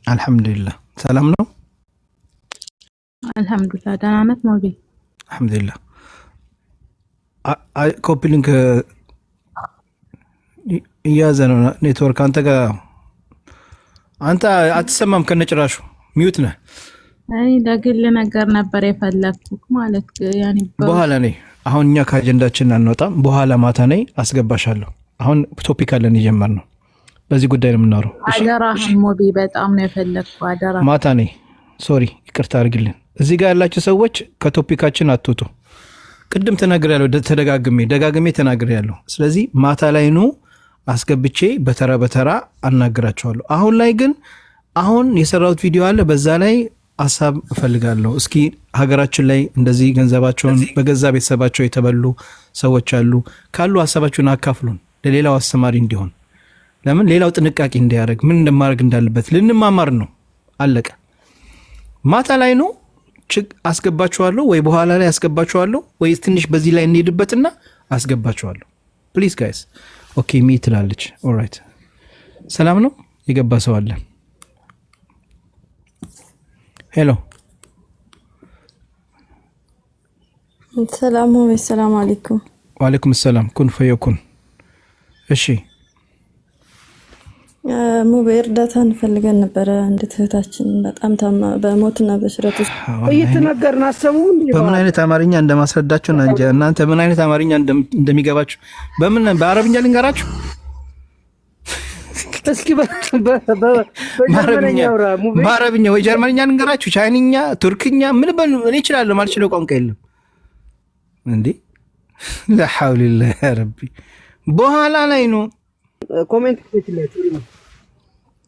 አልሐምዱሊላህ ሰላም ነው። አልሐምዱሊላህ ደህና ናት ሞቢ። አልሐምዱሊላህ ኮፒ ሊንክ እያዘ ነው ኔትወርክ። አንተ ጋር አንተ አትሰማም ከነጭራሹ ሚዩት ነህ። አይ ለግል ነገር ነበር የፈለኩት ማለት ያኔ በኋላ ነኝ። አሁን እኛ ከአጀንዳችን አንወጣም። በኋላ ማታ ነኝ አስገባሻለሁ። አሁን ቶፒክ አለን የጀመርነው በዚህ ጉዳይ ነው የምናወራው። አደራህን ሞቢ በጣም ነው የፈለኩት አደራ። ማታ ነኝ ሶሪ ይቅርታ አድርግልን። እዚህ ጋር ያላችሁ ሰዎች ከቶፒካችን አትውጡ። ቅድም ተናግሬያለሁ፣ ደጋግሜ ተናግሬያለሁ። ስለዚህ ማታ ላይ ነው አስገብቼ በተራ በተራ አናግራቸዋለሁ። አሁን ላይ ግን አሁን የሰራሁት ቪዲዮ አለ፣ በዛ ላይ ሀሳብ እፈልጋለሁ። እስኪ ሀገራችን ላይ እንደዚህ ገንዘባቸውን በገዛ ቤተሰባቸው የተበሉ ሰዎች አሉ ካሉ ሀሳባችሁን አካፍሉን፣ ለሌላው አስተማሪ እንዲሆን። ለምን ሌላው ጥንቃቄ እንዲያደርግ ምን እንደማድረግ እንዳለበት ልንማማር ነው። አለቀ። ማታ ላይ ነው አስገባችኋለሁ ወይ በኋላ ላይ አስገባችኋለሁ ወይ ትንሽ በዚህ ላይ እንሄድበትና አስገባችኋለሁ። ፕሊዝ ጋይስ። ኦኬ ሚ ትላለች። ኦልራይት ሰላም ነው። የገባ ሰው አለ? ሄሎ ሰላም ወይ ሰላም አለይኩም። ወአለይኩም ሰላም። ኩን ፈየኩን። እሺ ሙቤ እርዳታ እንፈልገን ነበረ። እንዴት እህታችን በጣም ታማ በሞትና በሽረት ውስጥ እየተናገርን አሰቡ። በምን አይነት አማርኛ እንደማስረዳችሁ እናንተ ምን አይነት አማርኛ እንደሚገባችሁ በአረብኛ ልንገራችሁ። እስኪ በአረብኛ ወይ ጀርመንኛ ልንገራችሁ፣ ቻይንኛ፣ ቱርክኛ ምን በሉ። እኔ እችላለሁ፣ ማልችለው ቋንቋ የለም እንዴ። ለሐውሊላህ ያ ረቢ። በኋላ ላይ ነው ኮሜንት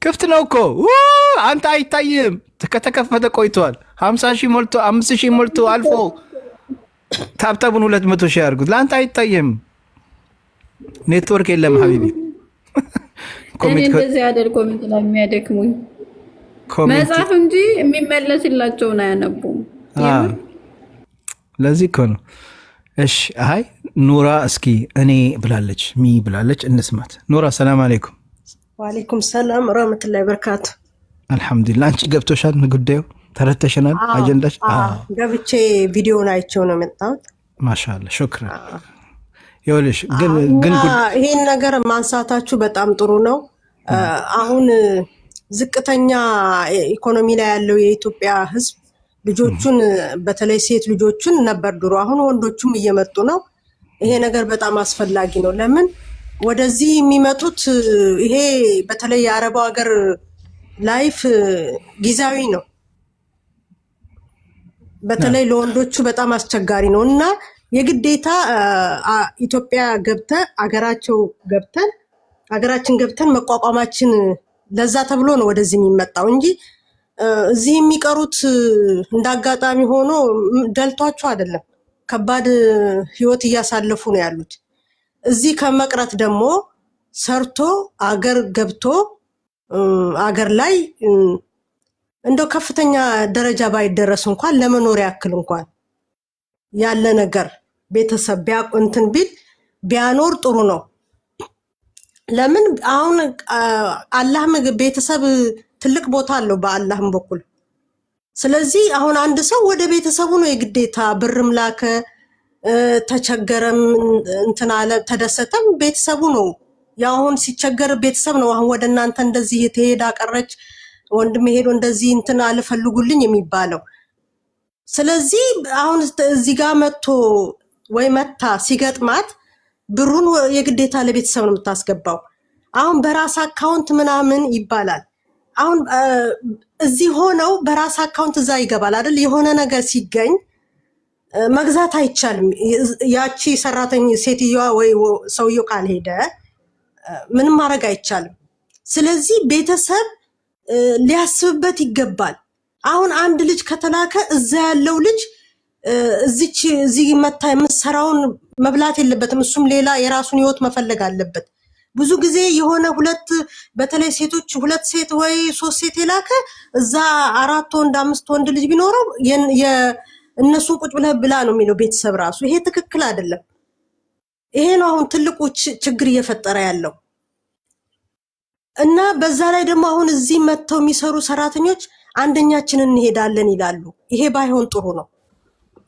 ክፍት ነው እኮ አንተ አይታይም። ከተከፈተ ቆይቷል። 50,000 ሞልቶ 5,000 ሞልቶ አልፎ ታብታቡን 200,000 ያርጉት። ለአንተ አይታይም። ኔትወርክ የለም ሀቢቢ። እኔ እንደዚህ አይደል ኮሜንት ላይ የሚያደክሙኝ መጽሐፍ እንጂ የሚመለስላቸውን አያነቡም። ለዚህ እኮ ነው። እሺ አይ ኑራ እስኪ እኔ ብላለች ሚ ብላለች፣ እንስማት። ኑራ ሰላም አለይኩም። ወአለይኩም ሰላም ወራህመቱላሂ ወበረካቱ። አልሐምዱሊላህ። አንቺ ገብቶሻል ጉዳዩ? ተረተሽናል? አጀንዳሽ? ገብቼ ቪዲዮውን አይቼው ነው የመጣሁት። ማሻአላህ ሹክራን። ይኸውልሽ ግን ይሄን ነገር ማንሳታችሁ በጣም ጥሩ ነው። አሁን ዝቅተኛ ኢኮኖሚ ላይ ያለው የኢትዮጵያ ሕዝብ ልጆቹን በተለይ ሴት ልጆቹን ነበር ድሮ፣ አሁን ወንዶቹም እየመጡ ነው። ይሄ ነገር በጣም አስፈላጊ ነው። ለምን ወደዚህ የሚመጡት? ይሄ በተለይ የአረቡ ሀገር ላይፍ ጊዜያዊ ነው። በተለይ ለወንዶቹ በጣም አስቸጋሪ ነው እና የግዴታ ኢትዮጵያ ሀገራችን ገብተን መቋቋማችን ለዛ ተብሎ ነው ወደዚህ የሚመጣው እንጂ እዚህ የሚቀሩት እንዳጋጣሚ ሆኖ ደልቷቸው አይደለም። ከባድ ህይወት እያሳለፉ ነው ያሉት። እዚህ ከመቅረት ደግሞ ሰርቶ አገር ገብቶ አገር ላይ እንደው ከፍተኛ ደረጃ ባይደረስ እንኳን ለመኖር ያክል እንኳን ያለ ነገር ቤተሰብ ቢያቆንትን ቢያኖር ጥሩ ነው። ለምን አሁን አላህ ቤተሰብ ትልቅ ቦታ አለው በአላህም በኩል። ስለዚህ አሁን አንድ ሰው ወደ ቤተሰቡ ነው የግዴታ ብርም ላከ ተቸገረም እንትን አለ ተደሰተም ቤተሰቡ ነው። ያሁን ሲቸገር ቤተሰብ ነው አሁን ወደ እናንተ እንደዚህ የተሄዳ ቀረች ወንድም ሄዶ እንደዚህ እንትን አልፈልጉልኝ የሚባለው። ስለዚህ አሁን እዚህ ጋር መጥቶ ወይ መታ ሲገጥማት ብሩን የግዴታ ለቤተሰብ ነው የምታስገባው። አሁን በራስ አካውንት ምናምን ይባላል። አሁን እዚህ ሆነው በራስ አካውንት እዛ ይገባል አይደል? የሆነ ነገር ሲገኝ መግዛት አይቻልም። ያቺ ሰራተኛ ሴትዮዋ ወይ ሰውየው ካልሄደ ምንም ማድረግ አይቻልም። ስለዚህ ቤተሰብ ሊያስብበት ይገባል። አሁን አንድ ልጅ ከተላከ እዛ ያለው ልጅ እዚህ መታ የምትሰራውን መብላት የለበትም። እሱም ሌላ የራሱን ህይወት መፈለግ አለበት። ብዙ ጊዜ የሆነ በተለይ ሴቶች 2 ሴት ወይ 3 ሴት የላከ እዛ 4 ወንድ 5 ወንድ ልጅ ቢኖረው እነሱን ቁጭ ብለህ ብላ ነው የሚለው ቤተሰብ ራሱ። ይሄ ትክክል አይደለም። ይሄ ነው አሁን ትልቁ ችግር እየፈጠረ ያለው። እና በዛ ላይ ደግሞ አሁን እዚህ መጥተው የሚሰሩ ሰራተኞች አንደኛችንን እንሄዳለን ይላሉ። ይሄ ባይሆን ጥሩ ነው።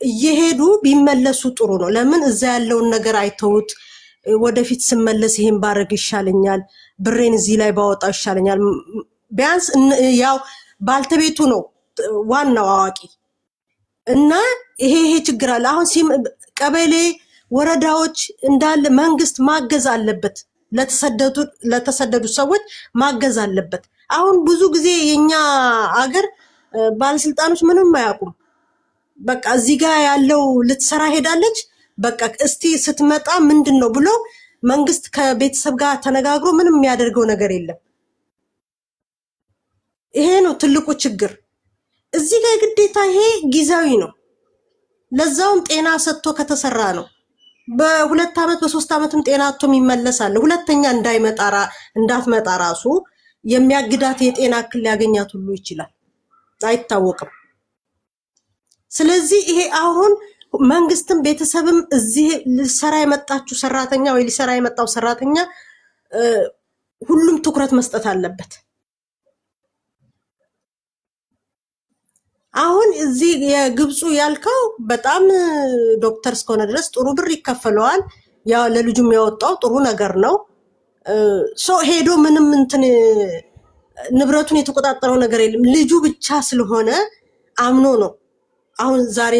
እየሄዱ ቢመለሱ ጥሩ ነው። ለምን እዛ ያለውን ነገር አይተውት ወደፊት ስመለስ ይሄን ባረግ ይሻለኛል፣ ብሬን እዚህ ላይ ባወጣው ይሻለኛል። ቢያንስ ያው ባልተቤቱ ነው ዋናው አዋቂ እና ይሄ ችግር አለ። አሁን ቀበሌ ወረዳዎች እንዳለ መንግስት ማገዝ አለበት፣ ለተሰደዱ ሰዎች ማገዝ አለበት። አሁን ብዙ ጊዜ የኛ አገር ባለስልጣኖች ምንም አያውቁም። በቃ እዚህ ጋር ያለው ልትሰራ ሄዳለች፣ በቃ እስቲ ስትመጣ ምንድነው ብሎ መንግስት ከቤተሰብ ጋር ተነጋግሮ ምንም የሚያደርገው ነገር የለም። ይሄ ነው ትልቁ ችግር። እዚህ ጋር ግዴታ ይሄ ጊዜያዊ ነው፣ ለዛውም ጤና ሰጥቶ ከተሰራ ነው። በ2 አመት በ3 አመትም ጤና አጥቶ ይመለሳል። ሁለተኛ እንዳትመጣ ራሱ የሚያግዳት የጤና እክል ሊያገኛት ሁሉ ይችላል፣ አይታወቅም። ስለዚህ ይሄ አሁን መንግስትም ቤተሰብም እዚህ ሊሰራ የመጣችው ሰራተኛ ወይ ሊሰራ የመጣው ሰራተኛ ሁሉም ትኩረት መስጠት አለበት። አሁን እዚህ የግብፁ ያልከው በጣም ዶክተር እስከሆነ ድረስ ጥሩ ብር ይከፈለዋል። ያው ለልጁም ያወጣው ጥሩ ነገር ነው። ሄዶ ምንም እንትን ንብረቱን የተቆጣጠረው ነገር የለም። ልጁ ብቻ ስለሆነ አምኖ ነው። አሁን ዛሬ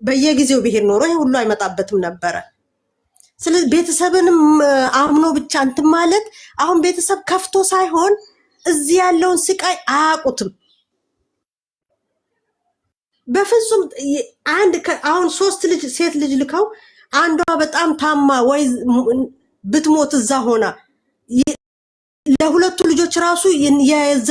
በየጊዜው ብሄር ኖሮ ይሄ ሁሉ አይመጣበትም ነበረ። ስለዚህ ቤተሰብንም አምኖ ብቻ እንትን ማለት አሁን ቤተሰብ ከፍቶ ሳይሆን እዚህ ያለውን ስቃይ አያውቁትም በፍጹም። አሁን 3 ልጅ ሴት ልጅ ልከው አንዷ በጣም ታማ ወይ ብትሞት እዛ ሆና ለሁለቱ ልጆች ራሱ የዛ